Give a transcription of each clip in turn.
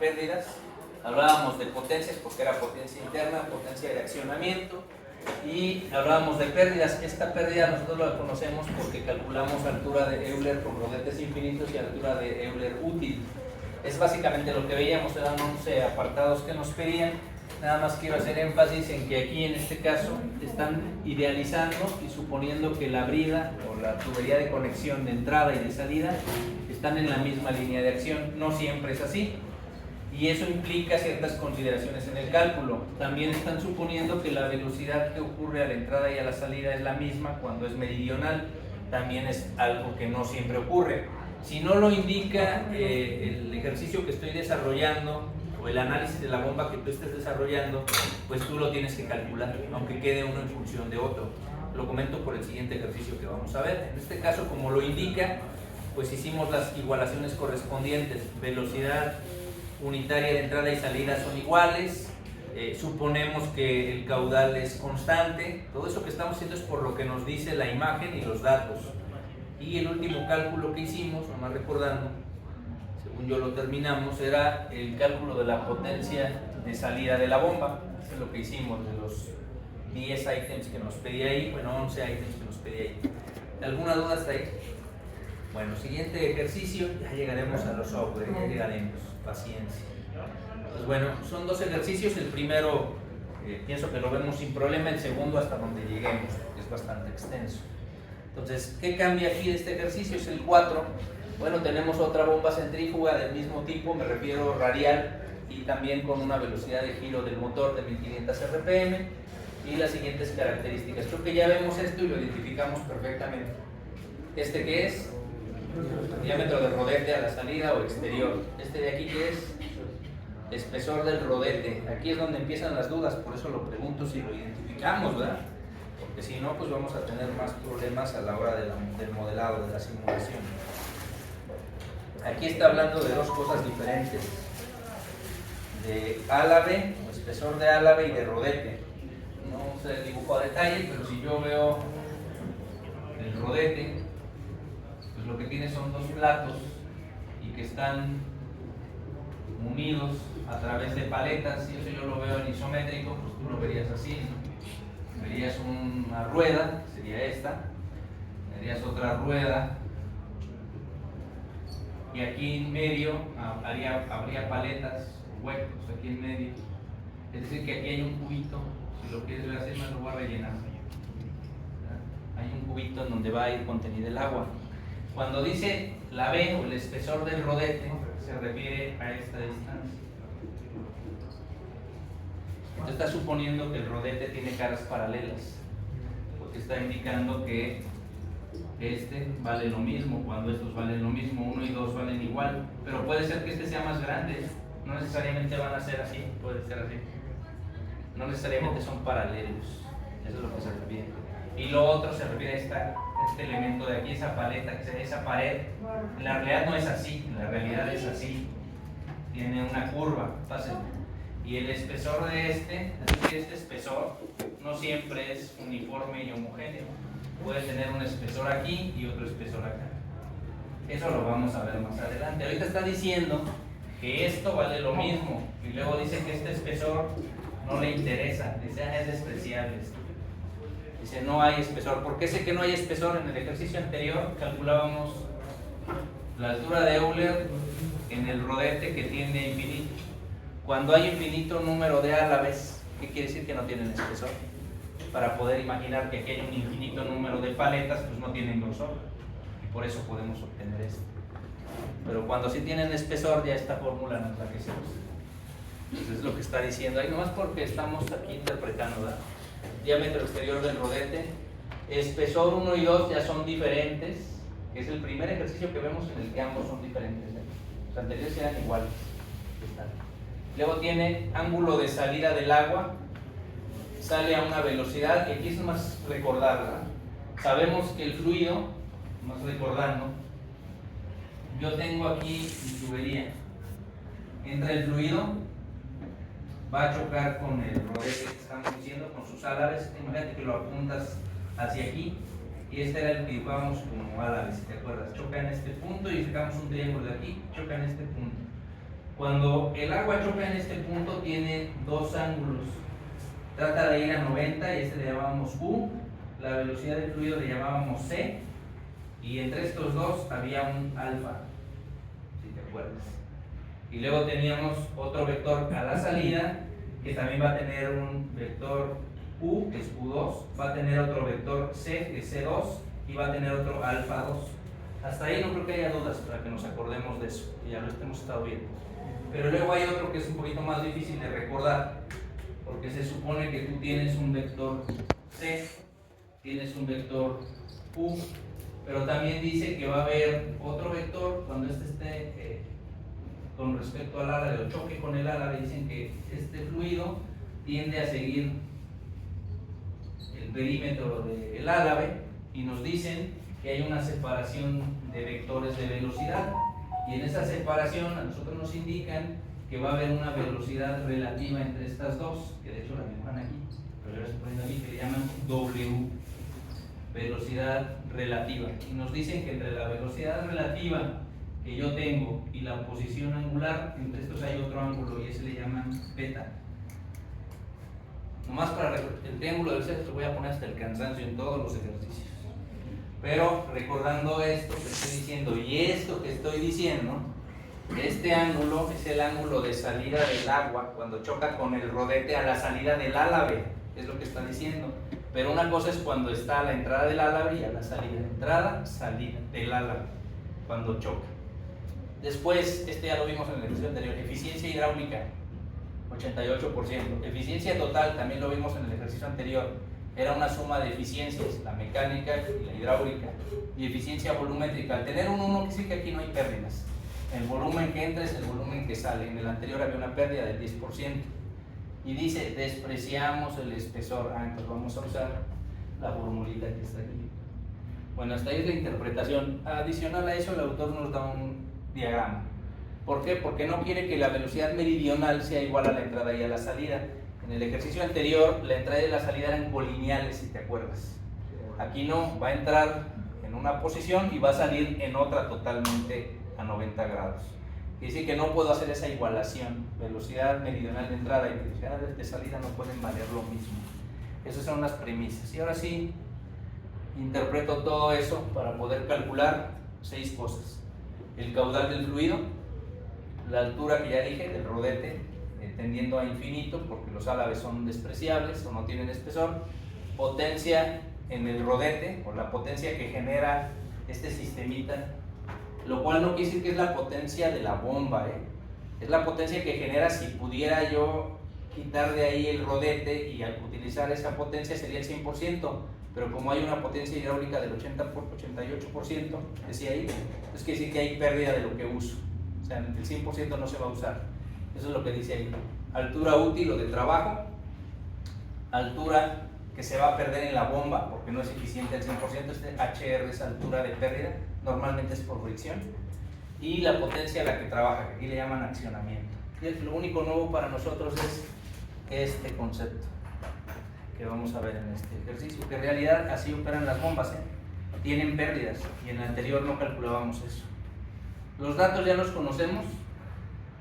pérdidas. Hablábamos de potencias porque era potencia interna, potencia de accionamiento, y hablábamos de pérdidas. Esta pérdida nosotros la conocemos porque calculamos altura de Euler con rodetes infinitos y altura de Euler útil. Es básicamente lo que veíamos, eran 11 apartados que nos pedían. Nada más quiero hacer énfasis en que aquí en este caso están idealizando y suponiendo que la brida o la tubería de conexión de entrada y de salida están en la misma línea de acción. No siempre es así, y eso implica ciertas consideraciones en el cálculo. También están suponiendo que la velocidad que ocurre a la entrada y a la salida es la misma cuando es meridional. También es algo que no siempre ocurre. Si no lo indica el ejercicio que estoy desarrollando o el análisis de la bomba que tú estés desarrollando, pues tú lo tienes que calcular, aunque quede uno en función de otro. Lo comento por el siguiente ejercicio que vamos a ver. En este caso, como lo indica, pues hicimos las igualaciones correspondientes. Velocidad unitaria de entrada y salida son iguales. Suponemos que el caudal es constante. Todo eso que estamos haciendo es por lo que nos dice la imagen y los datos. Y el último cálculo que hicimos, nomás recordando, según yo lo terminamos, era el cálculo de la potencia de salida de la bomba. Eso es lo que hicimos de los 10 ítems que nos pedía ahí, bueno, 11 ítems que nos pedía ahí. ¿Alguna duda hasta ahí? Bueno, siguiente ejercicio, ya llegaremos a los software, ya llegaremos, paciencia. Pues bueno, son dos ejercicios. El primero pienso que lo vemos sin problema, el segundo hasta donde lleguemos, porque es bastante extenso. Entonces, ¿qué cambia aquí de este ejercicio? Es el 4. Bueno, tenemos otra bomba centrífuga del mismo tipo, me refiero radial, y también con una velocidad de giro del motor de 1500 RPM, y las siguientes características. Creo que ya vemos esto y lo identificamos perfectamente. ¿Este qué es? Diámetro del rodete a la salida o exterior. ¿Este de aquí qué es? Espesor del rodete. Aquí es donde empiezan las dudas, por eso lo pregunto si lo identificamos, ¿verdad? Porque si no, pues vamos a tener más problemas a la hora del modelado, de la simulación. Aquí está hablando de dos cosas diferentes, de álave, o espesor de álave, y de rodete. No sé el dibujo a detalle, pero si yo veo el rodete, pues lo que tiene son dos platos y que están unidos a través de paletas. Si eso yo lo veo en isométrico, pues tú lo verías así, ¿no? Verías una rueda, sería esta, verías otra rueda, y aquí en medio habría paletas o huecos aquí en medio. Es decir, que aquí hay un cubito, si lo quieres ver así, más lo voy a rellenar. Hay un cubito en donde va a ir contenido el agua. Cuando dice la B o el espesor del rodete, se refiere a esta distancia. Entonces está suponiendo que el rodete tiene caras paralelas, porque está indicando que este vale lo mismo, cuando estos valen lo mismo, 1 y 2 valen igual, pero puede ser que este sea más grande, no necesariamente van a ser así, puede ser así, no necesariamente son paralelos, eso es lo que se refiere. Y lo otro se refiere a este elemento de aquí, esa paleta, esa pared. En la realidad no es así, en la realidad es así, tiene una curva, fácil. Y el espesor de este espesor no siempre es uniforme y homogéneo. Puede tener un espesor aquí y otro espesor acá. Eso lo vamos a ver más adelante. Ahorita está diciendo que esto vale lo mismo, y luego dice que este espesor no le interesa, dice, es despreciable esto. Dice, no hay espesor. ¿Por qué sé que no hay espesor? En el ejercicio anterior calculábamos la altura de Euler en el rodete que tiende a infinito. Cuando hay infinito número de álaves, ¿qué quiere decir? Que no tienen espesor. Para poder imaginar que aquí hay un infinito número de paletas, pues no tienen grosor, y por eso podemos obtener esto. Pero cuando sí tienen espesor, ya esta fórmula no es la que se usa. Entonces es lo que está diciendo ahí, nomás porque estamos aquí interpretando, ¿verdad? Diámetro exterior del rodete, espesor 1 y 2 ya son diferentes, que es el primer ejercicio que vemos en el que ambos son diferentes, ¿eh? Los anteriores eran iguales. Luego tiene ángulo de salida del agua, sale a una velocidad, y aquí es más recordarla. Sabemos que el fluido, más recordando, yo tengo aquí mi tubería, entra el fluido, va a chocar con el rodete que estamos diciendo, con sus álabes. Imagínate que lo apuntas hacia aquí, y este era el que dibujamos como álabes, si te acuerdas. Choca en este punto y sacamos un triángulo de aquí, choca en este punto. Cuando el agua choca en este punto tiene dos ángulos. Trata de ir a 90 y este le llamábamos U, la velocidad del fluido le llamábamos C, y entre estos dos había un alfa, si te acuerdas. Y luego teníamos otro vector a la salida, que también va a tener un vector U, que es U2, va a tener otro vector C, que es C2, y va a tener otro alfa 2. Hasta ahí no creo que haya dudas para que nos acordemos de eso, que ya lo hemos estado viendo. Pero luego hay otro que es un poquito más difícil de recordar, porque se supone que tú tienes un vector C, tienes un vector U, pero también dice que va a haber otro vector cuando este esté con respecto al álave o choque con el álave. Dicen que este fluido tiende a seguir el perímetro del álave y nos dicen que hay una separación de vectores de velocidad, y en esa separación a nosotros nos indican que va a haber una velocidad relativa entre estas dos, que de hecho la dibujan aquí, pero yo la estoy poniendo aquí, que le llaman W, velocidad relativa, y nos dicen que entre la velocidad relativa que yo tengo y la posición angular, entre estos hay otro ángulo y ese le llaman beta. Nomás para el triángulo del centro voy a poner hasta el cansancio en todos los ejercicios, pero recordando esto que estoy diciendo y esto que estoy diciendo, este ángulo es el ángulo de salida del agua cuando choca con el rodete a la salida del álave, es lo que está diciendo. Pero una cosa es cuando está a la entrada del álave y a la salida, entrada, salida del álave, cuando choca. Después, este ya lo vimos en el ejercicio anterior, eficiencia hidráulica, 88%. Eficiencia total, también lo vimos en el ejercicio anterior, era una suma de eficiencias, la mecánica y la hidráulica, y eficiencia volumétrica. Al tener un 1, quiere decir que aquí no hay pérdidas. El volumen que entra es el volumen que sale. En el anterior había una pérdida del 10%. Y dice, despreciamos el espesor. Entonces vamos a usar la formulita que está aquí. Bueno, hasta ahí es la interpretación. Adicional a eso, el autor nos da un diagrama. ¿Por qué? Porque no quiere que la velocidad meridional sea igual a la entrada y a la salida. En el ejercicio anterior, la entrada y la salida eran colineales, si te acuerdas. Aquí no, va a entrar en una posición y va a salir en otra totalmente a 90 grados. Quiere decir que no puedo hacer esa igualación. Velocidad meridional de entrada y velocidad de salida no pueden valer lo mismo. Esas son las premisas. Y ahora sí, interpreto todo eso para poder calcular 6 cosas. El caudal del fluido, la altura que ya dije del rodete, tendiendo a infinito porque los álaves son despreciables o no tienen espesor, potencia en el rodete o la potencia que genera este sistemita, lo cual no quiere decir que es la potencia de la bomba, es la potencia que genera. Si pudiera yo quitar de ahí el rodete y al utilizar esa potencia sería el 100%, pero como hay una potencia hidráulica del 88%, decía ahí, es quiere decir que hay pérdida de lo que uso, o sea, el 100% no se va a usar. Eso es lo que dice ahí. Altura útil o de trabajo, altura que se va a perder en la bomba porque no es eficiente al 100%, este HR es altura de pérdida, normalmente es por fricción, y la potencia a la que trabaja, que aquí le llaman accionamiento. Y lo único nuevo para nosotros es este concepto que vamos a ver en este ejercicio, que en realidad así operan las bombas, tienen pérdidas, y en el anterior no calculábamos eso. Los datos ya los conocemos: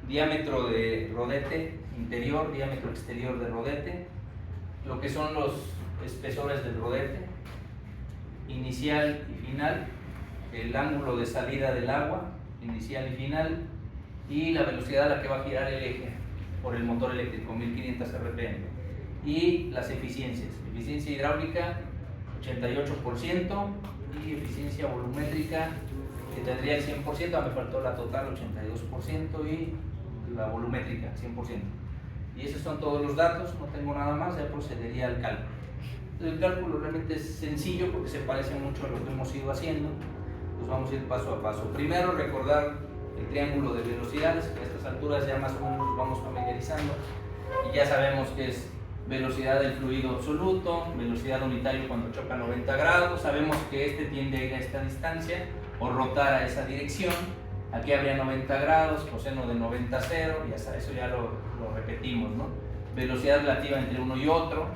diámetro de rodete interior, diámetro exterior de rodete, lo que son los espesores del rodete, inicial y final, el ángulo de salida del agua, inicial y final, y la velocidad a la que va a girar el eje por el motor eléctrico, 1500 RPM. Y las eficiencias: eficiencia hidráulica 88% y eficiencia volumétrica, que tendría el 100%, me faltó la total, 82%, y la volumétrica 100%. Y esos son todos los datos, no tengo nada más, ya procedería al cálculo. El cálculo realmente es sencillo porque se parece mucho a lo que hemos ido haciendo. Pues vamos a ir paso a paso. Primero, recordar el triángulo de velocidades, que a estas alturas ya más o menos nos vamos familiarizando, y ya sabemos que es velocidad del fluido absoluto, velocidad unitaria cuando choca a 90 grados, sabemos que este tiende a ir a esta distancia o rotar a esa dirección. Aquí habría 90 grados, coseno de 90 a 0, y hasta eso ya lo repetimos, ¿no? Velocidad relativa entre uno y otro,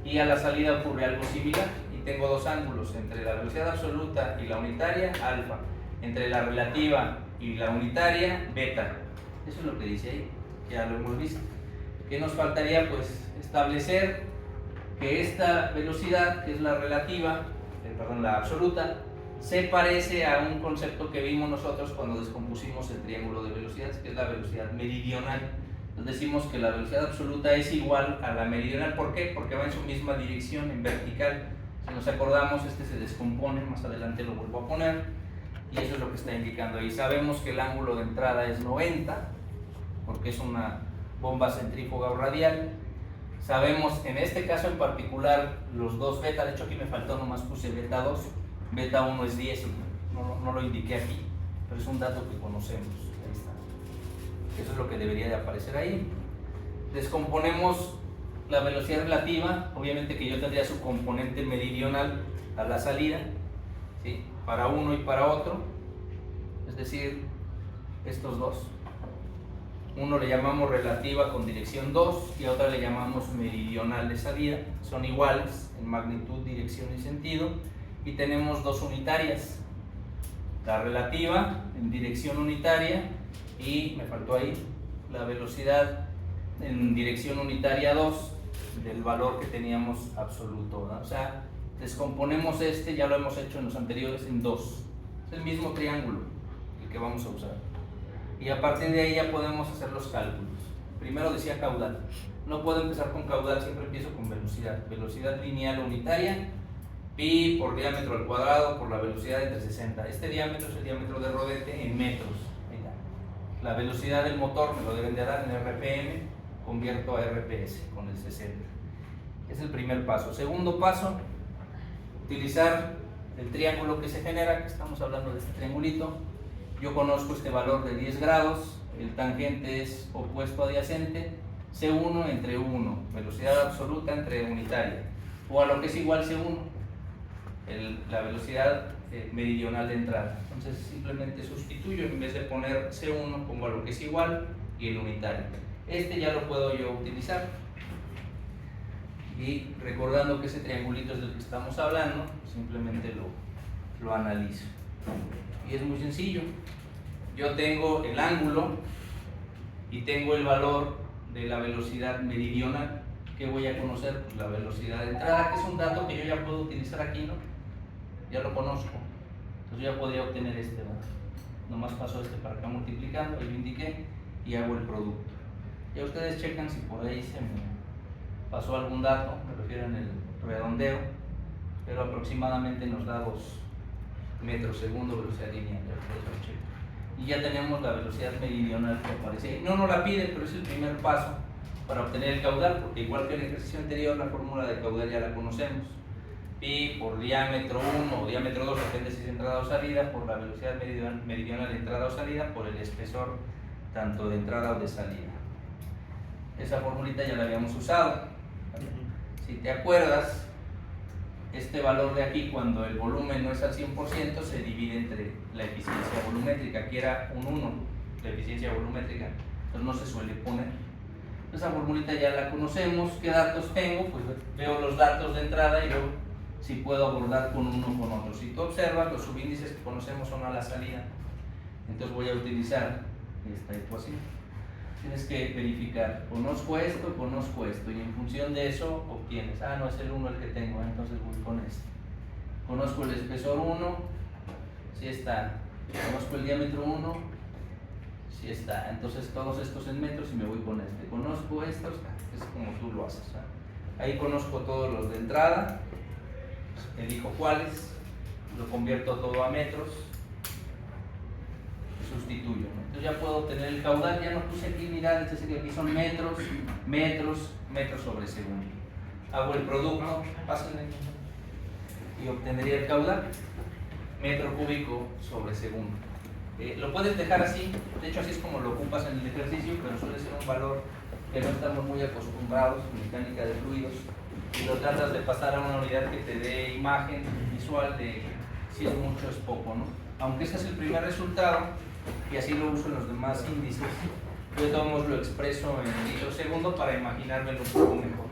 y a la salida ocurre algo similar, y tengo dos ángulos, entre la velocidad absoluta y la unitaria, alfa, entre la relativa y la unitaria, beta, Eso es lo que dice ahí, ya lo hemos visto. ¿Qué nos faltaría? Pues establecer que esta velocidad, que es la relativa, la absoluta, se parece a un concepto que vimos nosotros cuando descompusimos el triángulo de velocidades, que es la velocidad meridional. Entonces decimos que la velocidad absoluta es igual a la meridional. ¿Por qué? Porque va en su misma dirección, en vertical. Si nos acordamos, este se descompone, más adelante lo vuelvo a poner, y eso es lo que está indicando ahí. Sabemos que el ángulo de entrada es 90, porque es una bomba centrífuga o radial. Sabemos, en este caso en particular, los dos beta, de hecho aquí me faltó, nomás puse beta 2, beta 1 es 10, no lo indiqué aquí, pero es un dato que conocemos. Ahí está. Eso es lo que debería de aparecer ahí. Descomponemos la velocidad relativa, obviamente que yo tendría su componente meridional a la salida, ¿sí? Para uno y para otro, es decir, estos dos. Uno le llamamos relativa con dirección 2 y a otra le llamamos meridional de salida. Son iguales en magnitud, dirección y sentido. Y tenemos dos unitarias. La relativa en dirección unitaria y, me faltó ahí, la velocidad en dirección unitaria 2 del valor que teníamos absoluto, ¿no? O sea, descomponemos este, ya lo hemos hecho en los anteriores, en dos. Es el mismo triángulo el que vamos a usar. Y a partir de ahí ya podemos hacer los cálculos. Primero decía caudal. No puedo empezar con caudal, siempre empiezo con velocidad. Velocidad lineal unitaria, pi por diámetro al cuadrado por la velocidad entre 60. Este diámetro es el diámetro de rodete en metros. Mira. La velocidad del motor me lo deben de dar en RPM, convierto a RPS con el 60. Es el primer paso. Segundo paso, utilizar el triángulo que se genera, que estamos hablando de este triangulito. Yo conozco este valor de 10 grados, el tangente es opuesto adyacente, C1 entre 1, velocidad absoluta entre unitaria, o a lo que es igual C1, la velocidad meridional de entrada. Entonces simplemente sustituyo, en vez de poner C1 pongo a lo que es igual y el unitario. Este ya lo puedo yo utilizar. Y recordando que ese triangulito es del que estamos hablando, simplemente lo analizo. Y es muy sencillo. Yo tengo el ángulo y tengo el valor de la velocidad meridional. ¿Qué voy a conocer? Pues la velocidad de entrada, que es un dato que yo ya puedo utilizar aquí, ¿no? Ya lo conozco. Entonces yo ya podría obtener este, ¿no? Nomás paso este para acá multiplicando, ahí lo indiqué, y hago el producto. Ya ustedes checan si por ahí se me pasó algún dato, me refiero en el redondeo, pero aproximadamente nos da 2 metros segundo velocidad lineal. Y ya tenemos la velocidad meridional que aparece ahí. No la pide, pero es el primer paso para obtener el caudal, porque igual que en el ejercicio anterior, la fórmula de caudal ya la conocemos. Pi por diámetro 1 o diámetro 2, depende si es entrada o salida, por la velocidad meridional de entrada o salida, por el espesor tanto de entrada o de salida. Esa formulita ya la habíamos usado. Si te acuerdas, este valor de aquí, cuando el volumen no es al 100%, se divide entre la eficiencia volumétrica, que era un 1, la eficiencia volumétrica, entonces no se suele poner. Esa formulita ya la conocemos. ¿Qué datos tengo? Pues veo los datos de entrada y luego si puedo abordar con uno o con otro. Si tú observas, los subíndices que conocemos son a la salida, entonces voy a utilizar esta ecuación. Tienes que verificar, conozco esto, y en función de eso obtienes, no es el 1 el que tengo, entonces voy con este. Conozco el espesor 1, sí está. Conozco el diámetro 1, sí está. Entonces todos estos en metros y me voy con este. Conozco estos, es como tú lo haces. Ahí conozco todos los de entrada, elijo cuáles, lo convierto todo a metros, sustituyo, ¿no? Entonces ya puedo obtener el caudal. Ya no puse aquí, mirad, este que aquí son metros sobre segundo. Hago el producto, pásenle, y obtendría el caudal, metro cúbico sobre segundo. Lo puedes dejar así, de hecho así es como lo ocupas en el ejercicio, pero suele ser un valor que no estamos muy acostumbrados en mecánica de fluidos, y lo tratas de pasar a una unidad que te dé imagen visual de si es mucho o es poco, ¿no? Aunque ese es el primer resultado, y así lo uso en los demás índices, yo de todos modos lo expreso en litros segundo para imaginármelo un poco mejor.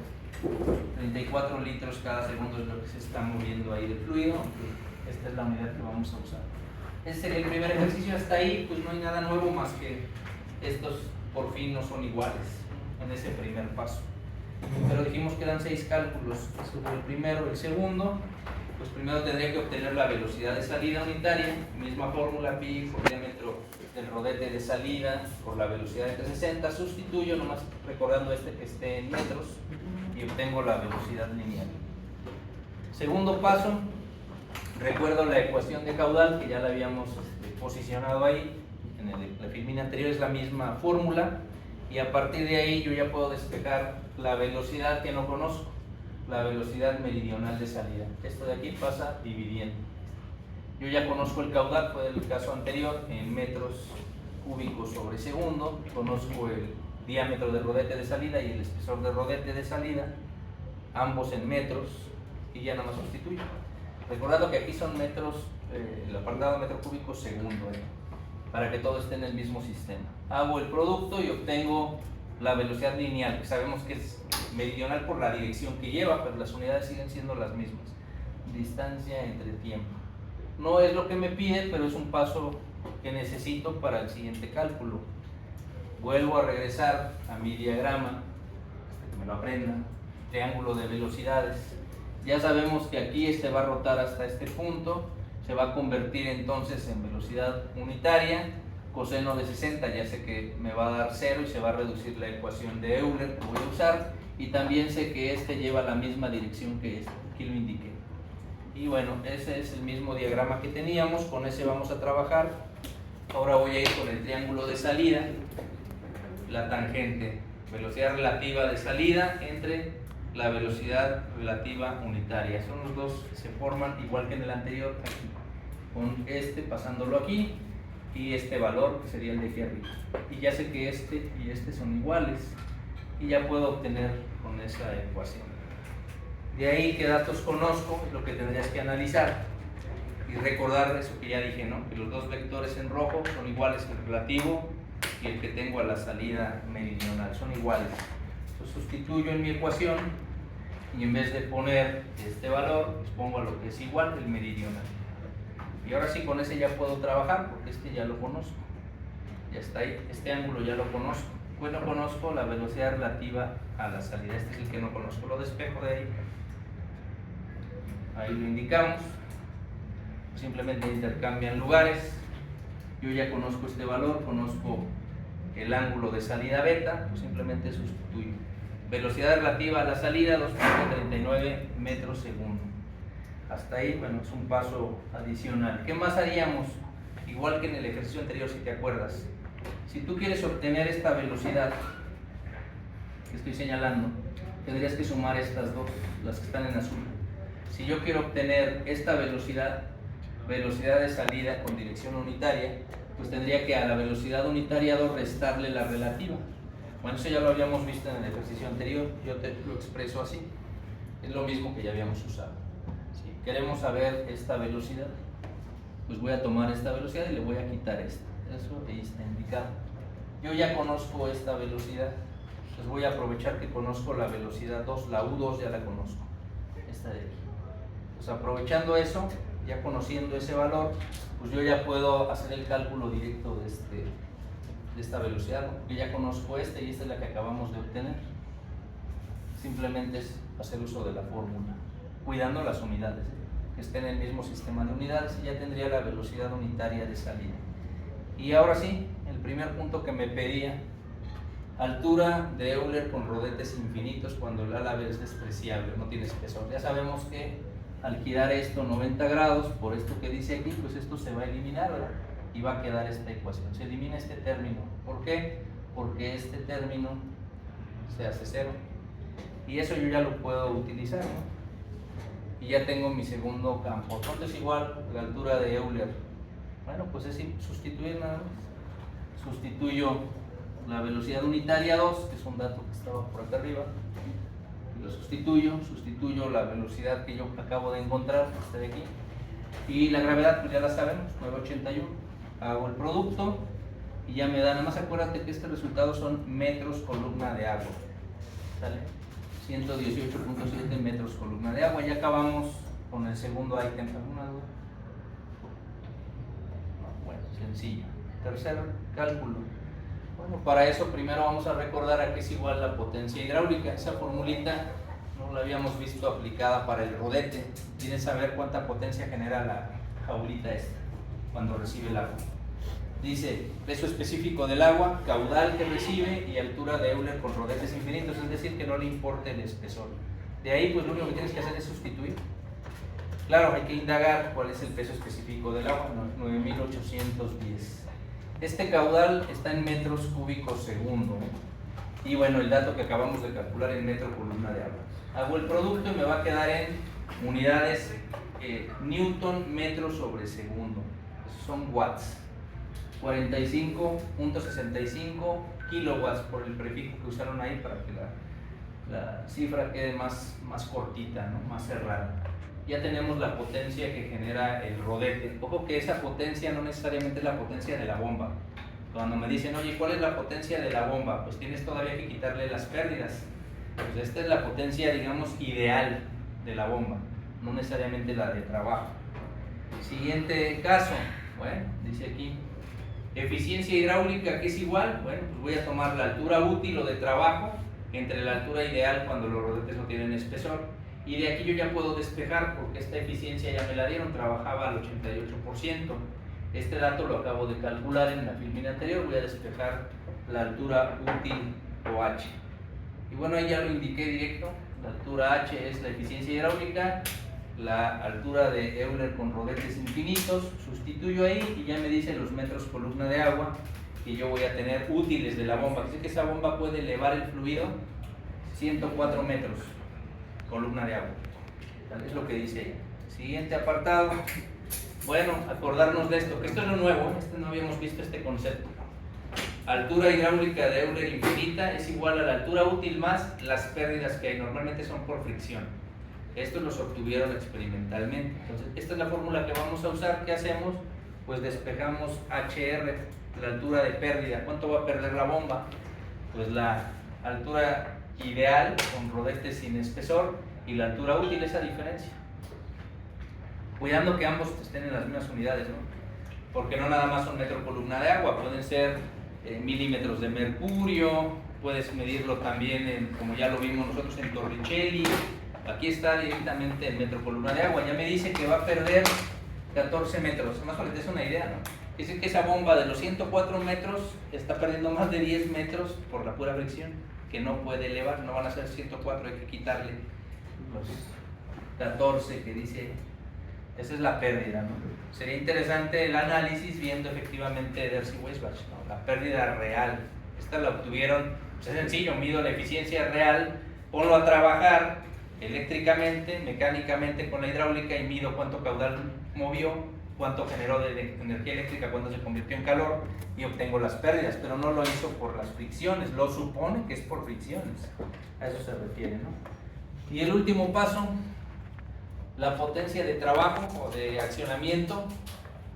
34 litros cada segundo es lo que se está moviendo ahí de fluido, aunque esta es la unidad que vamos a usar. Ese sería el primer ejercicio. Hasta ahí pues no hay nada nuevo más que estos por fin no son iguales en ese primer paso. Pero dijimos que eran 6 cálculos sobre el primero. El segundo, pues primero tendría que obtener la velocidad de salida unitaria, misma fórmula, pi por diámetro del rodete de salida por la velocidad de 360, sustituyo, nomás recordando que esté en metros, y obtengo la velocidad lineal. Segundo paso, recuerdo la ecuación de caudal, que ya la habíamos posicionado ahí, en la filmina anterior es la misma fórmula, y a partir de ahí yo ya puedo despejar la velocidad que no conozco, la velocidad meridional de salida. Esto de aquí pasa dividiendo. Yo ya conozco el caudal, fue el caso anterior, en metros cúbicos sobre segundo. Conozco el diámetro del rodete de salida y el espesor del rodete de salida, ambos en metros, y ya nada más sustituyo. Recordando que aquí son metros, el apartado metro cúbico segundo, para que todo esté en el mismo sistema. Hago el producto y obtengo la velocidad lineal, que sabemos que es meridional por la dirección que lleva, pero las unidades siguen siendo las mismas. Distancia entre tiempo. No es lo que me pide, pero es un paso que necesito para el siguiente cálculo. Vuelvo a regresar a mi diagrama, hasta que me lo aprenda, triángulo de velocidades. Ya sabemos que aquí va a rotar hasta este punto, se va a convertir entonces en velocidad unitaria, coseno de 60, ya sé que me va a dar 0 y se va a reducir la ecuación de Euler que voy a usar, y también sé que lleva la misma dirección que aquí lo indiqué. Y bueno, ese es el mismo diagrama que teníamos, con ese vamos a trabajar. Ahora voy a ir con el triángulo de salida, la tangente, velocidad relativa de salida entre la velocidad relativa unitaria. Son los dos que se forman igual que en el anterior, aquí, con pasándolo aquí, y este valor que sería el de aquí arriba. Y ya sé que y este son iguales, y ya puedo obtener con esa ecuación. De ahí, ¿qué datos conozco? Es lo que tendrías que analizar y recordar eso que ya dije, ¿no? Que los dos vectores en rojo son iguales, el relativo y el que tengo a la salida meridional, son iguales. Entonces sustituyo en mi ecuación y en vez de poner este valor, pues pongo a lo que es igual, el meridional. Y ahora sí, con ese ya puedo trabajar porque ya lo conozco. Ya está ahí, este ángulo ya lo conozco. Pues no conozco la velocidad relativa a la salida, este es el que no conozco, lo despejo de ahí. Ahí lo indicamos, simplemente intercambian lugares. Yo ya conozco este valor, conozco el ángulo de salida beta, pues simplemente sustituyo. Velocidad relativa a la salida, 2.39 metros segundo. Hasta ahí, bueno, es un paso adicional. ¿Qué más haríamos? Igual que en el ejercicio anterior, si te acuerdas. Si tú quieres obtener esta velocidad que estoy señalando, tendrías que sumar estas dos, las que están en azul. Si yo quiero obtener esta velocidad de salida con dirección unitaria, pues tendría que a la velocidad unitaria 2 restarle la relativa. Bueno, eso ya lo habíamos visto en el ejercicio anterior, yo te lo expreso así. Es lo mismo que ya habíamos usado. Si queremos saber esta velocidad, pues voy a tomar esta velocidad y le voy a quitar esta. Eso ahí está indicado. Yo ya conozco esta velocidad, pues voy a aprovechar que conozco la velocidad 2, la U2 ya la conozco, esta de aquí. Pues aprovechando eso, ya conociendo ese valor, pues yo ya puedo hacer el cálculo directo de esta velocidad, ¿no? Porque ya conozco y esta es la que acabamos de obtener. Simplemente es hacer uso de la fórmula, cuidando las unidades, que estén en el mismo sistema de unidades, y ya tendría la velocidad unitaria de salida. Y ahora sí, el primer punto que me pedía, altura de Euler con rodetes infinitos cuando el ala B es despreciable, no tiene espesor. Ya sabemos que al girar esto 90 grados, por esto que dice aquí, pues esto se va a eliminar, ¿verdad? Y va a quedar esta ecuación. Se elimina este término. ¿Por qué? Porque este término se hace 0. Y eso yo ya lo puedo utilizar, ¿no? Y ya tengo mi segundo campo. Entonces igual, la altura de Euler. Bueno, pues es sustituir nada más. Sustituyo la velocidad unitaria 2, que es un dato que estaba por acá arriba. Lo sustituyo la velocidad que yo acabo de encontrar, esta de aquí, y la gravedad pues ya la sabemos, 981. Hago el producto y ya me da, nada más acuérdate que este resultado son metros columna de agua, ¿sale? 118.7 metros columna de agua. Ya acabamos con el segundo ítem. ¿Alguna duda? No, bueno, sencillo. Tercer cálculo. Bueno, para eso primero vamos a recordar a qué es igual la potencia hidráulica. Esa formulita no la habíamos visto aplicada para el rodete. ¿Quieren saber cuánta potencia genera la jaulita esta cuando recibe el agua? Dice peso específico del agua, caudal que recibe y altura de Euler con rodetes infinitos, es decir, que no le importe el espesor. De ahí, pues lo único que tienes que hacer es sustituir. Claro, hay que indagar cuál es el peso específico del agua, 9810. Este caudal está en metros cúbicos segundo. Y bueno, el dato que acabamos de calcular en metro columna de agua. Hago el producto y me va a quedar en unidades newton metro sobre segundo. Esos son watts. 45.65 kilowatts por el prefijo que usaron ahí para que la cifra quede más cortita, ¿no? Más cerrada. Ya tenemos la potencia que genera el rodete. Ojo que esa potencia no necesariamente es la potencia de la bomba. Cuando me dicen, oye, ¿cuál es la potencia de la bomba? Pues tienes todavía que quitarle las pérdidas. Pues esta es la potencia, digamos, ideal de la bomba, no necesariamente la de trabajo. Siguiente caso, bueno, dice aquí, eficiencia hidráulica, ¿qué es igual? Bueno, pues voy a tomar la altura útil o de trabajo entre la altura ideal cuando los rodetes no tienen espesor. Y de aquí yo ya puedo despejar porque esta eficiencia ya me la dieron, trabajaba al 88%. Este dato lo acabo de calcular en la filmina anterior, voy a despejar la altura útil o H. Y bueno, ahí ya lo indiqué directo, la altura H es la eficiencia hidráulica, la altura de Euler con rodetes infinitos, sustituyo ahí y ya me dicen los metros columna de agua que yo voy a tener útiles de la bomba. Así que esa bomba puede elevar el fluido 104 metros columna de agua. Es lo que dice ella. Siguiente apartado. Bueno, acordarnos de esto, que esto es lo nuevo, no habíamos visto este concepto. Altura hidráulica de Euler infinita es igual a la altura útil más las pérdidas que hay, normalmente son por fricción. Estos los obtuvieron experimentalmente. Entonces, esta es la fórmula que vamos a usar. ¿Qué hacemos? Pues despejamos HR, la altura de pérdida. ¿Cuánto va a perder la bomba? Pues la altura ideal con rodetes sin espesor y la altura útil, esa diferencia. Cuidando que ambos estén en las mismas unidades, ¿no? Porque no nada más son metro columna de agua, pueden ser milímetros de mercurio, puedes medirlo también como ya lo vimos nosotros en Torricelli. Aquí está directamente en metro columna de agua, ya me dice que va a perder 14 metros, más o menos es una idea, ¿no? Dice que esa bomba de los 104 metros está perdiendo más de 10 metros por la pura fricción, que no puede elevar, no van a ser 104, hay que quitarle los 14 que dice, esa es la pérdida, ¿no? Sería interesante el análisis viendo efectivamente Darcy-Weisbach, ¿no? La pérdida real, esta la obtuvieron, pues es sencillo, mido la eficiencia real, ponlo a trabajar eléctricamente, mecánicamente con la hidráulica y mido cuánto caudal movió, cuánto generó de energía eléctrica cuando se convirtió en calor y obtengo las pérdidas, pero no lo hizo por las fricciones, lo supone que es por fricciones, a eso se refiere, ¿no? Y el último paso, la potencia de trabajo o de accionamiento,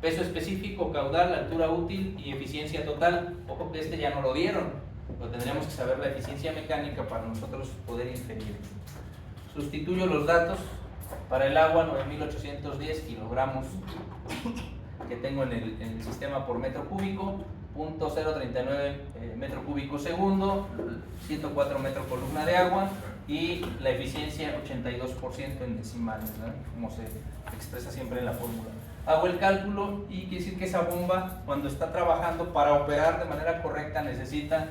peso específico, caudal, altura útil y eficiencia total. Ojo que este ya no lo dieron, pero tendríamos que saber la eficiencia mecánica para nosotros poder inferir. Sustituyo los datos. Para el agua, 9810 kilogramos que tengo en el sistema por metro cúbico, 0.039 metro cúbico segundo, 104 metro columna de agua y la eficiencia 82% en decimales, ¿no? Como se expresa siempre en la fórmula. Hago el cálculo y quiere decir que esa bomba, cuando está trabajando para operar de manera correcta, necesita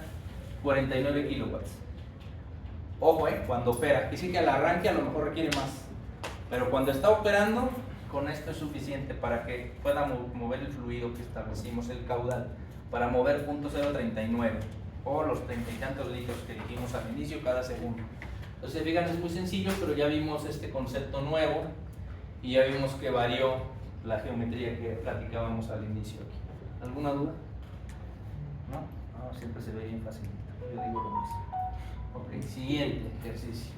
49 kilowatts. Ojo, cuando opera, quiere decir que al arranque a lo mejor requiere más. Pero cuando está operando, con esto es suficiente para que pueda mover el fluido que establecimos, el caudal, para mover 0.039 o los 30 y tantos litros que dijimos al inicio cada segundo. Entonces, fíjense, es muy sencillo, pero ya vimos este concepto nuevo y ya vimos que varió la geometría que platicábamos al inicio aquí. ¿Alguna duda? ¿No? No, siempre se ve bien fácil. Yo digo lo mismo. Ok, siguiente ejercicio.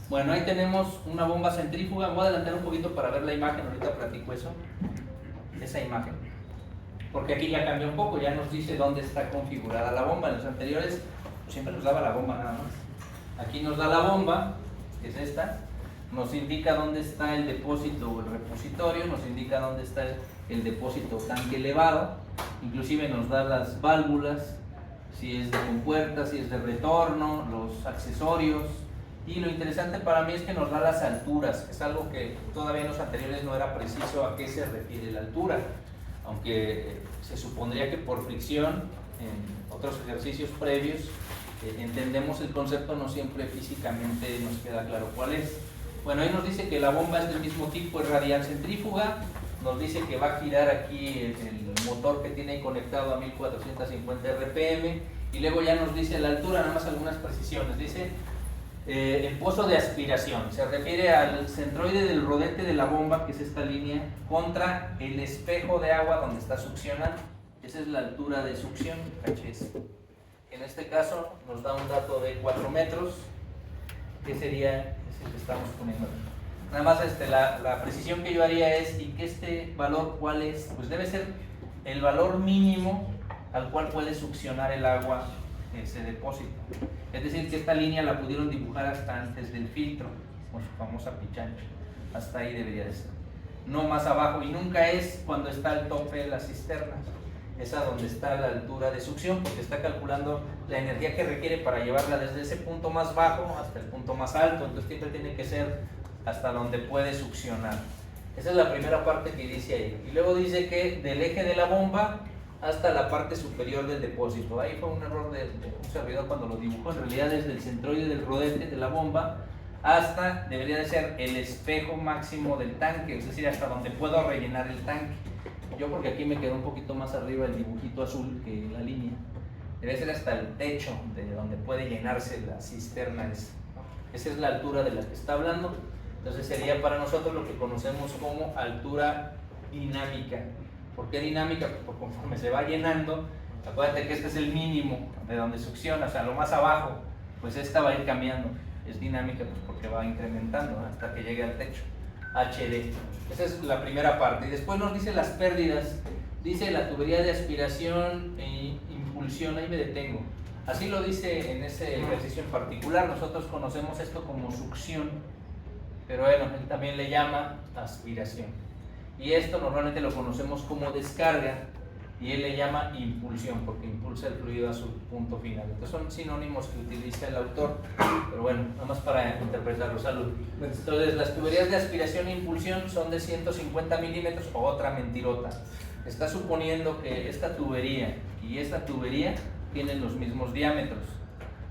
Bueno, ahí tenemos una bomba centrífuga. Voy a adelantar un poquito para ver la imagen, ahorita platico eso. Esa imagen. Porque aquí ya cambió un poco, ya nos dice dónde está configurada la bomba. En los anteriores pues siempre nos daba la bomba nada más. Aquí nos da la bomba, que es esta. Nos indica dónde está el depósito o el repositorio, nos indica dónde está el depósito tanque elevado. Inclusive nos da las válvulas si es de compuerta, si es de retorno, los accesorios. Y lo interesante para mí es que nos da las alturas, que es algo que todavía en los anteriores no era preciso a qué se refiere la altura, aunque se supondría que por fricción en otros ejercicios previos entendemos el concepto, no siempre físicamente nos queda claro cuál es. Bueno, ahí nos dice que la bomba es del mismo tipo, es radial centrífuga, nos dice que va a girar aquí el motor que tiene conectado a 1450 RPM, y luego ya nos dice la altura, nada más algunas precisiones. Dice el pozo de aspiración, se refiere al centroide del rodete de la bomba, que es esta línea, contra el espejo de agua donde está succionando. Esa es la altura de succión, caches. En este caso nos da un dato de 4 metros, que sería ese que estamos poniendo. Nada más la precisión que yo haría es, y que este valor, ¿cuál es? Pues debe ser el valor mínimo al cual puede succionar el agua ese depósito. Es decir, que esta línea la pudieron dibujar hasta antes del filtro, con su famosa pichancha. Hasta ahí debería de ser. No más abajo, y nunca es cuando está al tope de las cisternas. Es a donde está la altura de succión, porque está calculando la energía que requiere para llevarla desde ese punto más bajo hasta el punto más alto. Entonces siempre tiene que ser hasta donde puede succionar. Esa es la primera parte que dice ahí. Y luego dice que del eje de la bomba hasta la parte superior del depósito. Ahí fue un error de un servidor cuando lo dibujó. En realidad desde el centroide del rodete de la bomba hasta, debería de ser el espejo máximo del tanque, es decir, hasta donde puedo rellenar el tanque. Yo, porque aquí me quedó un poquito más arriba el dibujito azul que la línea, debe ser hasta el techo de donde puede llenarse la cisterna. Esa es la altura de la que está hablando. Entonces sería para nosotros lo que conocemos como altura dinámica. ¿Por qué dinámica? Pues conforme se va llenando, acuérdate que este es el mínimo de donde succiona, o sea, lo más abajo, pues esta va a ir cambiando. Es dinámica pues porque va incrementando hasta que llegue al techo. HD. Esa es la primera parte. Y después nos dice las pérdidas. Dice la tubería de aspiración e impulsión. Ahí me detengo. Así lo dice en ese ejercicio en particular. Nosotros conocemos esto como succión, pero bueno, él también le llama aspiración. Y esto normalmente lo conocemos como descarga, y él le llama impulsión porque impulsa el fluido a su punto final. Entonces son sinónimos que utiliza el autor, pero bueno, nada más para interpretarlo. Salud. Entonces las tuberías de aspiración e impulsión son de 150 milímetros, o otra mentirota. Está suponiendo que esta tubería y esta tubería tienen los mismos diámetros.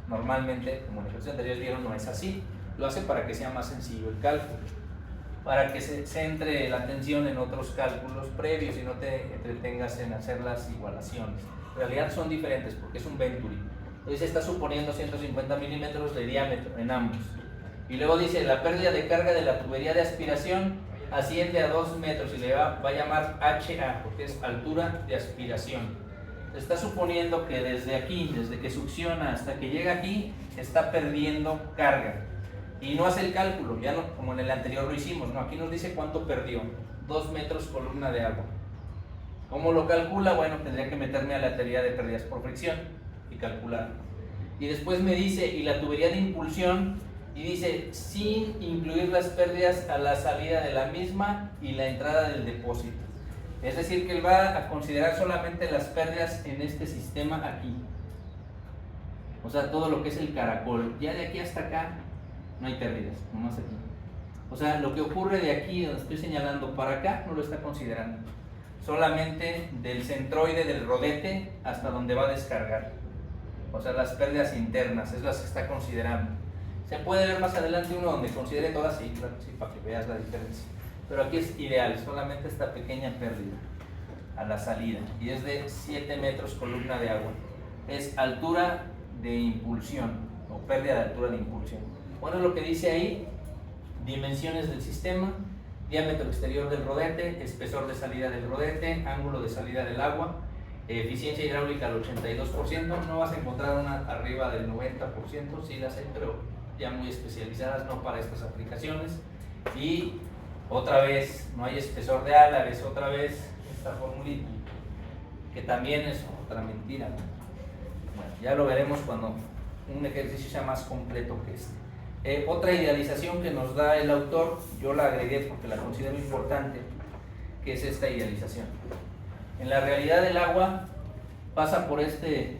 Normalmente, como en el ejercicio anterior vieron, no es así. Lo hace para que sea más sencillo el cálculo, para que se centre la atención en otros cálculos previos y no te entretengas en hacer las igualaciones. En realidad son diferentes porque es un Venturi. Entonces está suponiendo 150 milímetros de diámetro en ambos. Y luego dice, la pérdida de carga de la tubería de aspiración asciende a 2 metros y le va a llamar HA porque es altura de aspiración. Está suponiendo que desde aquí, desde que succiona hasta que llega aquí, está perdiendo carga. Y no hace el cálculo, ya no, como en el anterior lo hicimos, no, aquí nos dice cuánto perdió, 2 metros columna de agua. ¿Cómo lo calcula? Bueno, tendría que meterme a la teoría de pérdidas por fricción y calcular. Y después me dice, y la tubería de impulsión, y dice, sin incluir las pérdidas a la salida de la misma y la entrada del depósito. Es decir, que él va a considerar solamente las pérdidas en este sistema aquí. O sea, todo lo que es el caracol. Ya de aquí hasta acá no hay pérdidas, nomás aquí. O sea, lo que ocurre de aquí, donde estoy señalando para acá, no lo está considerando. Solamente del centroide del rodete hasta donde va a descargar. O sea, las pérdidas internas, es las que está considerando. Se puede ver más adelante uno donde considere todas, sí, claro, sí, para que veas la diferencia. Pero aquí es ideal, solamente esta pequeña pérdida a la salida. Y es de 7 metros columna de agua. Es altura de impulsión, o pérdida de altura de impulsión. Bueno, lo que dice ahí, dimensiones del sistema, diámetro exterior del rodete, espesor de salida del rodete, ángulo de salida del agua, eficiencia hidráulica al 82%, no vas a encontrar una arriba del 90%, sí las hay, pero ya muy especializadas, no para estas aplicaciones. Y otra vez, no hay espesor de álabes, otra vez esta formulita, que también es otra mentira. Bueno, ya lo veremos cuando un ejercicio sea más completo que este. Otra idealización que nos da el autor, yo la agregué porque la considero importante, que es esta idealización. En la realidad el agua pasa por este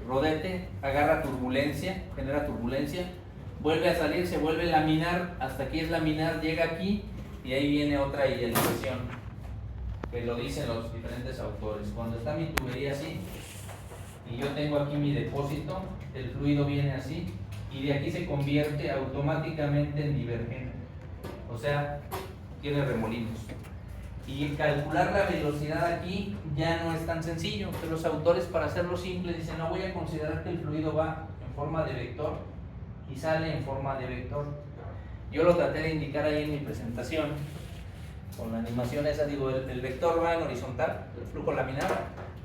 rodete, agarra turbulencia, genera turbulencia, vuelve a salir, se vuelve laminar, hasta aquí es laminar, llega aquí y ahí viene otra idealización, que lo dicen los diferentes autores. Cuando está mi tubería así y yo tengo aquí mi depósito, el fluido viene así y de aquí se convierte automáticamente en divergente, o sea, tiene remolinos. Y calcular la velocidad aquí ya no es tan sencillo, pero los autores, para hacerlo simple, dicen: no, voy a considerar que el fluido va en forma de vector y sale en forma de vector. Yo lo traté de indicar ahí en mi presentación con la animación esa. Digo, el vector va en horizontal, el flujo laminar,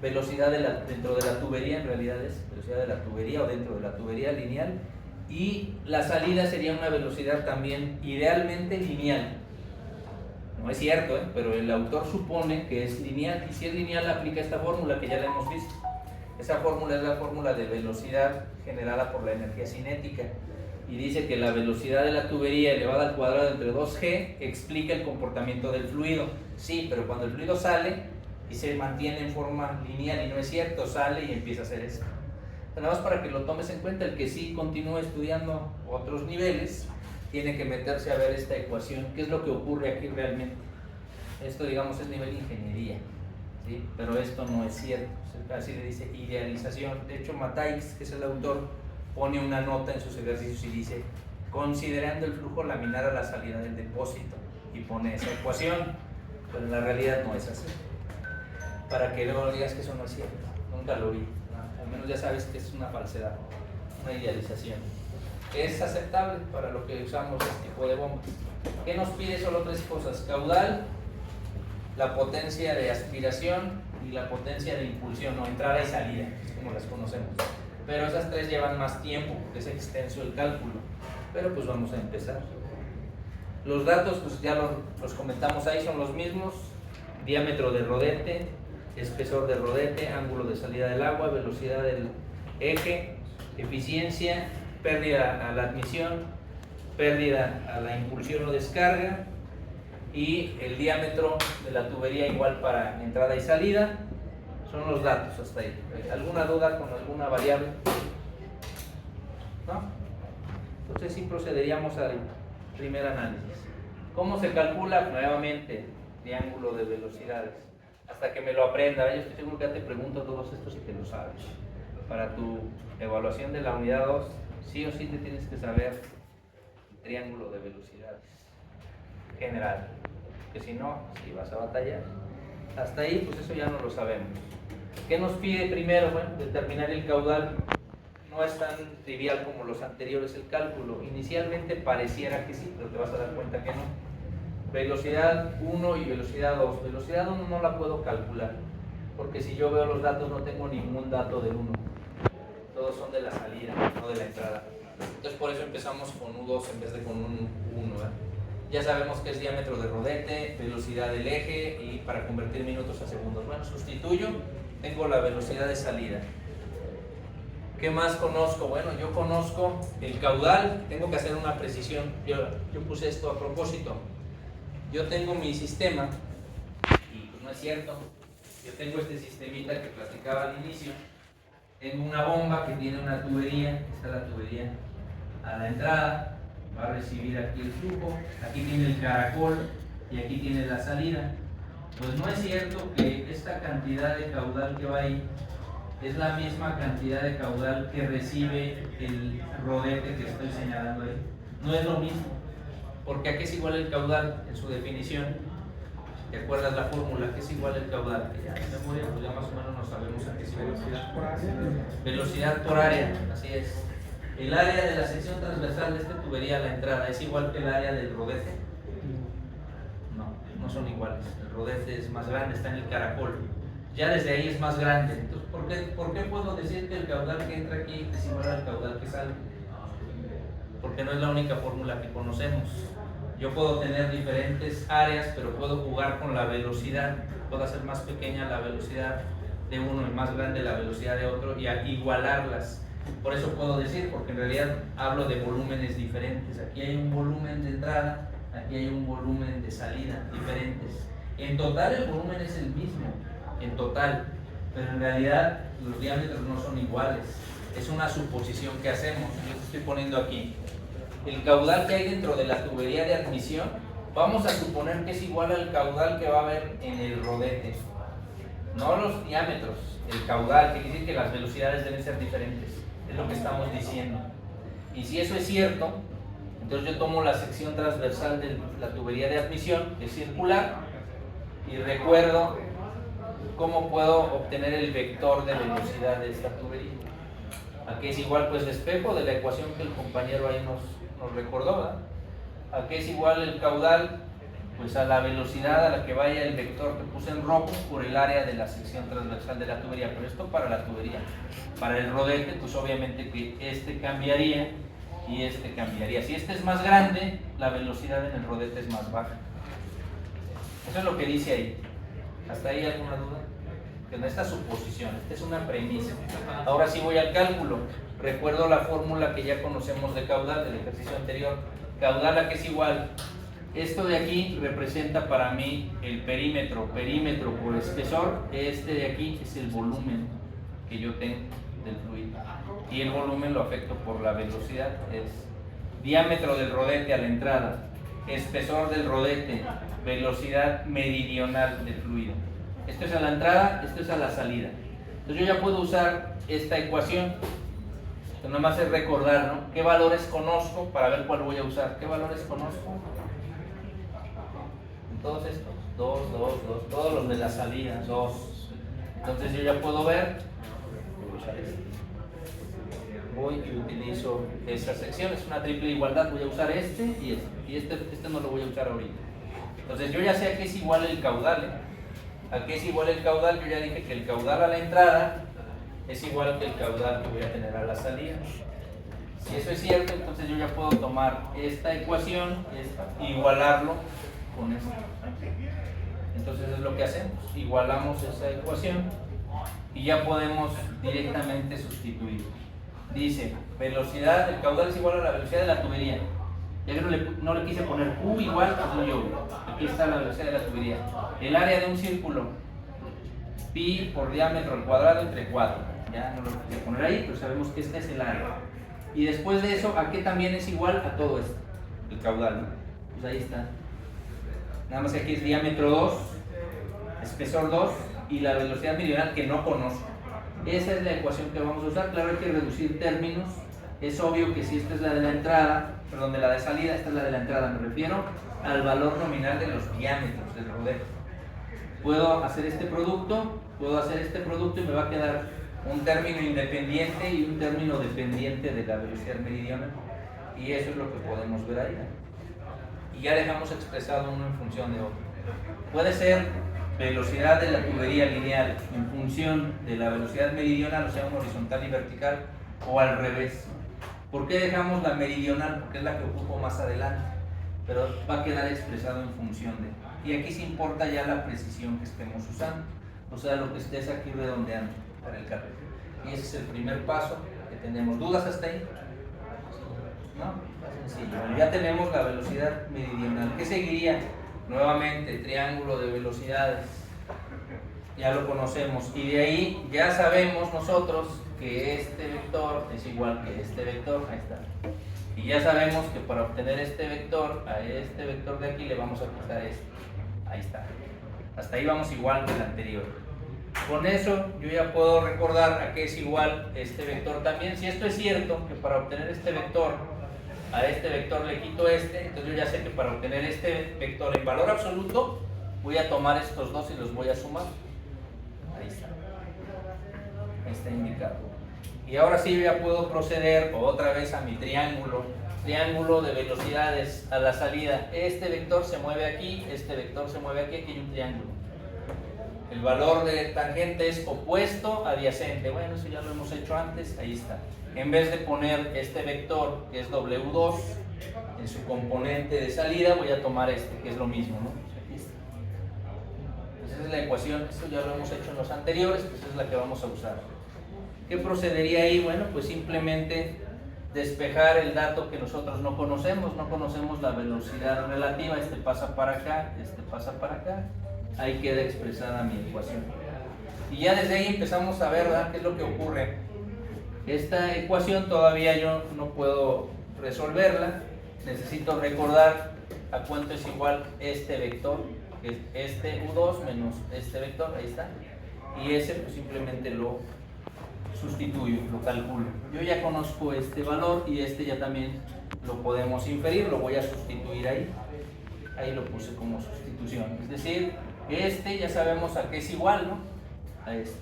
velocidad dentro de la tubería, en realidad es velocidad de la tubería o dentro de la tubería lineal, y la salida sería una velocidad también idealmente lineal. No es cierto, pero el autor supone que es lineal, y si es lineal aplica esta fórmula que ya la hemos visto. Esa fórmula es la fórmula de velocidad generada por la energía cinética, y dice que la velocidad de la tubería elevada al cuadrado entre 2g explica el comportamiento del fluido. Sí, pero cuando el fluido sale y se mantiene en forma lineal, y no es cierto, sale y empieza a hacer esto. Nada más para que lo tomes en cuenta, el que sí continúe estudiando otros niveles tiene que meterse a ver esta ecuación, qué es lo que ocurre aquí realmente. Esto, digamos, es nivel ingeniería, ¿sí? Pero esto no es cierto, así le dice idealización. De hecho, Matthijs, que es el autor, pone una nota en sus ejercicios y dice: considerando el flujo laminar a la salida del depósito, y pone esa ecuación, pero en la realidad no es así. Para que luego digas que eso no es cierto, nunca lo vi, ¿no? Al menos ya sabes que es una falsedad, una idealización. Es aceptable para lo que usamos este tipo de bombas. ¿Qué nos pide? Solo tres cosas: caudal, la potencia de aspiración y la potencia de impulsión, o entrada y salida, como las conocemos. Pero esas tres llevan más tiempo porque es extenso el cálculo, pero pues vamos a empezar. Los datos pues ya los comentamos ahí, son los mismos: diámetro de rodete, espesor de rodete, ángulo de salida del agua, velocidad del eje, eficiencia, pérdida a la admisión, pérdida a la impulsión o descarga, y el diámetro de la tubería igual para entrada y salida. Son los datos hasta ahí. ¿Alguna duda con alguna variable? ¿No? Entonces sí procederíamos al primer análisis. ¿Cómo se calcula? Nuevamente, triángulo de velocidades. Hasta que me lo aprenda. Yo estoy seguro que ya te pregunto todos estos y te lo sabes. Para tu evaluación de la unidad 2, sí o sí te tienes que saber el triángulo de velocidades general, que si no, si vas a batallar. Hasta ahí, pues eso ya no lo sabemos. ¿Qué nos pide primero? Bueno, determinar el caudal. No es tan trivial como los anteriores el cálculo. Inicialmente pareciera que sí, pero te vas a dar cuenta que no. Velocidad 1 y velocidad 2. Velocidad 1 no la puedo calcular, porque si yo veo los datos no tengo ningún dato del 1. Todos son de la salida, no de la entrada. Entonces por eso empezamos con U2 en vez de con un 1. Ya sabemos que es diámetro de rodete, velocidad del eje, y para convertir minutos a segundos. Bueno, sustituyo, tengo la velocidad de salida. ¿Qué más conozco? Bueno, yo conozco el caudal, tengo que hacer una precisión. Yo puse esto a propósito. Yo tengo mi sistema, y pues no es cierto. Yo tengo este sistemita que platicaba al inicio. Tengo una bomba que tiene una tubería, esta es la tubería a la entrada, va a recibir aquí el flujo, aquí tiene el caracol y aquí tiene la salida. Pues no es cierto que esta cantidad de caudal que va ahí es la misma cantidad de caudal que recibe el rodete que estoy señalando ahí. No es lo mismo, porque aquí es igual el caudal en su definición. ¿Te acuerdas la fórmula? ¿Qué es igual el caudal? Que ya en memoria, pues ya más o menos nos sabemos a qué es igual. Velocidad por área. Velocidad por área, así es. El área de la sección transversal de esta tubería a la entrada es igual que el área del rodete. No, no son iguales. El rodete es más grande, está en el caracol. Ya desde ahí es más grande. Entonces, ¿por qué puedo decir que el caudal que entra aquí es igual al caudal que sale? Porque no es la única fórmula que conocemos. Yo puedo tener diferentes áreas, pero puedo jugar con la velocidad. Puedo hacer más pequeña la velocidad de uno y más grande la velocidad de otro y igualarlas. Por eso puedo decir, porque en realidad hablo de volúmenes diferentes. Aquí hay un volumen de entrada, aquí hay un volumen de salida diferentes. En total el volumen es el mismo, en total. pero en realidad los diámetros no son iguales. Es una suposición que hacemos. Yo te estoy poniendo aquí el caudal que hay dentro de la tubería de admisión. Vamos a suponer que es igual al caudal que va a haber en el rodete, no los diámetros, el caudal, que quiere decir que las velocidades deben ser diferentes, es lo que estamos diciendo. Y si eso es cierto, entonces yo tomo la sección transversal de la tubería de admisión, que es circular, y recuerdo cómo puedo obtener el vector de velocidad de esta tubería. Aquí es igual, pues, despejo de la ecuación que el compañero ahí nos recordó, ¿verdad? Aquí es igual el caudal, pues, a la velocidad a la que vaya el vector que puse en rojo por el área de la sección transversal de la tubería. Pero esto para la tubería. Para el rodete, pues obviamente que este cambiaría y este cambiaría. Si este es más grande, la velocidad en el rodete es más baja. Eso es lo que dice ahí. ¿Hasta ahí alguna duda? Que no, esta suposición, esta es una premisa. Ahora sí voy al cálculo. Recuerdo la fórmula que ya conocemos de caudal del ejercicio anterior. Caudal a que es igual. Esto de aquí representa para mí el perímetro. Perímetro por espesor. Este de aquí es el volumen que yo tengo del fluido. Y el volumen lo afecto por la velocidad. Es diámetro del rodete a la entrada, espesor del rodete, velocidad meridional del fluido. Esto es a la entrada, esto es a la salida. Entonces yo ya puedo usar esta ecuación. Entonces nada más es recordar, ¿no? ¿Qué valores conozco para ver cuál voy a usar? ¿Qué valores conozco? Todos estos, 2, 2, 2, todos los de la salida, 2. Entonces yo ya puedo ver, voy y utilizo esa sección, es una triple igualdad, voy a usar este y este no lo voy a usar ahorita. Entonces yo ya sé a qué es igual el caudal, ¿eh? A qué es igual el caudal. Yo ya dije que el caudal a la entrada es igual que el caudal que voy a tener a la salida. Si eso es cierto, entonces yo ya puedo tomar esta ecuación e igualarlo con esta. Entonces es lo que hacemos, igualamos esa ecuación y ya podemos directamente sustituir. Dice, velocidad, el caudal es igual a la velocidad de la tubería. Ya que no le quise poner U igual, pues no yo. Aquí está la velocidad de la tubería. El área de un círculo, pi por diámetro al cuadrado entre 4. Ya no lo quise poner ahí, pero sabemos que este es el área. Y después de eso, ¿a qué también es igual a todo esto? El caudal, ¿no? Pues ahí está. Nada más que aquí es diámetro 2, espesor 2 y la velocidad meridional que no conozco. Esa es la ecuación que vamos a usar. Claro, hay que reducir términos. Es obvio que si esta es la de la entrada, perdón, de la de salida, esta es la de la entrada. Me refiero al valor nominal de los diámetros del rodete. Puedo hacer este producto y me va a quedar un término independiente y un término dependiente de la velocidad meridional. Y eso es lo que podemos ver ahí. Y ya dejamos expresado uno en función de otro. Puede ser velocidad de la tubería lineal en función de la velocidad meridional, o sea, una horizontal y vertical, o al revés. ¿Por qué dejamos la meridional? Porque es la que ocupo más adelante, pero va a quedar expresado en función de. Y aquí sí importa ya la precisión que estemos usando, o sea, lo que estés aquí redondeando para el cálculo. Y ese es el primer paso que tenemos. ¿Dudas hasta ahí? ¿No? Sencillo. Ya tenemos la velocidad meridional. ¿Qué seguiría? Nuevamente, triángulo de velocidades. Ya lo conocemos. Y de ahí ya sabemos nosotros que este vector es igual que este vector. Ahí está. Y ya sabemos que para obtener este vector, a este vector de aquí le vamos a quitar este. Ahí está. Hasta ahí vamos igual que el anterior. Con eso yo ya puedo recordar a qué es igual este vector también. Si esto es cierto, que para obtener este vector, a este vector le quito este, entonces yo ya sé que para obtener este vector en valor absoluto, voy a tomar estos dos y los voy a sumar. Ahí está. Ahí está indicado. Y ahora sí yo ya puedo proceder otra vez a mi triángulo. Triángulo de velocidades a la salida. Este vector se mueve aquí, este vector se mueve aquí, aquí hay un triángulo. El valor de tangente es opuesto, adyacente. Bueno, eso ya lo hemos hecho antes, ahí está. En vez de poner este vector, que es W2, en su componente de salida, voy a tomar este, que es lo mismo, ¿no? Aquí está. Pues esa es la ecuación, esto ya lo hemos hecho en los anteriores, pues es la que vamos a usar. ¿Qué procedería ahí? Bueno, pues simplemente despejar el dato que nosotros no conocemos la velocidad relativa, este pasa para acá, este pasa para acá. Ahí queda expresada mi ecuación. Y ya desde ahí empezamos a ver, ¿verdad?, qué es lo que ocurre. Esta ecuación todavía yo no puedo resolverla. Necesito recordar a cuánto es igual este vector, que es este U2 menos este vector, ahí está. Y ese pues simplemente lo sustituyo, lo calculo. Yo ya conozco este valor y este ya también lo podemos inferir, lo voy a sustituir ahí. Ahí lo puse como sustitución. Es decir, este ya sabemos a qué es igual, ¿no? A este.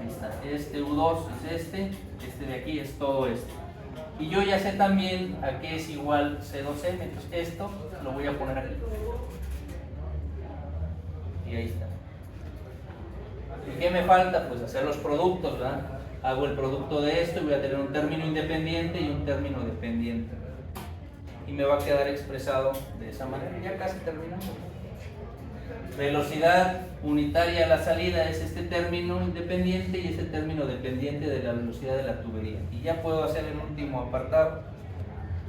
Ahí está. Este U2 es este de aquí es todo esto. Y yo ya sé también a qué es igual C2M, entonces esto lo voy a poner aquí. Y ahí está. ¿Y qué me falta? Pues hacer los productos, ¿verdad? Hago el producto de esto y voy a tener un término independiente y un término dependiente. Y me va a quedar expresado de esa manera. Ya casi terminamos. Velocidad unitaria a la salida es este término independiente y este término dependiente de la velocidad de la tubería. Y ya puedo hacer el último apartado.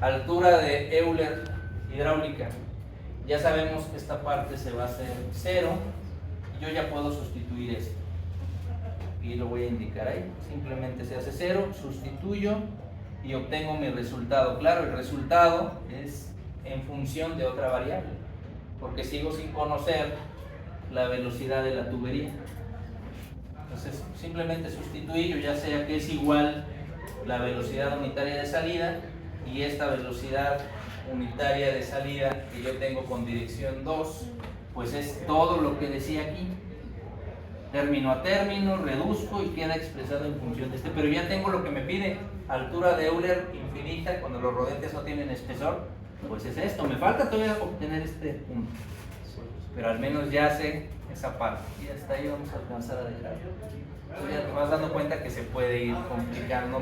Altura de Euler hidráulica. Ya sabemos que esta parte se va a hacer 0. Yo ya puedo sustituir esto. Y lo voy a indicar ahí. Simplemente se hace 0, sustituyo y obtengo mi resultado. Claro, el resultado es en función de otra variable, porque sigo sin conocer la velocidad de la tubería. Entonces simplemente sustituí, yo ya sé que es igual la velocidad unitaria de salida y esta velocidad unitaria de salida que yo tengo con dirección 2, pues es todo lo que decía aquí. Término a término, reduzco y queda expresado en función de este, pero ya tengo lo que me pide, altura de Euler infinita cuando los rodetes no tienen espesor, pues es esto. Me falta todavía obtener este punto, pero al menos ya sé esa parte y hasta ahí vamos a alcanzar a dejar. Entonces ya te vas dando cuenta que se puede ir complicando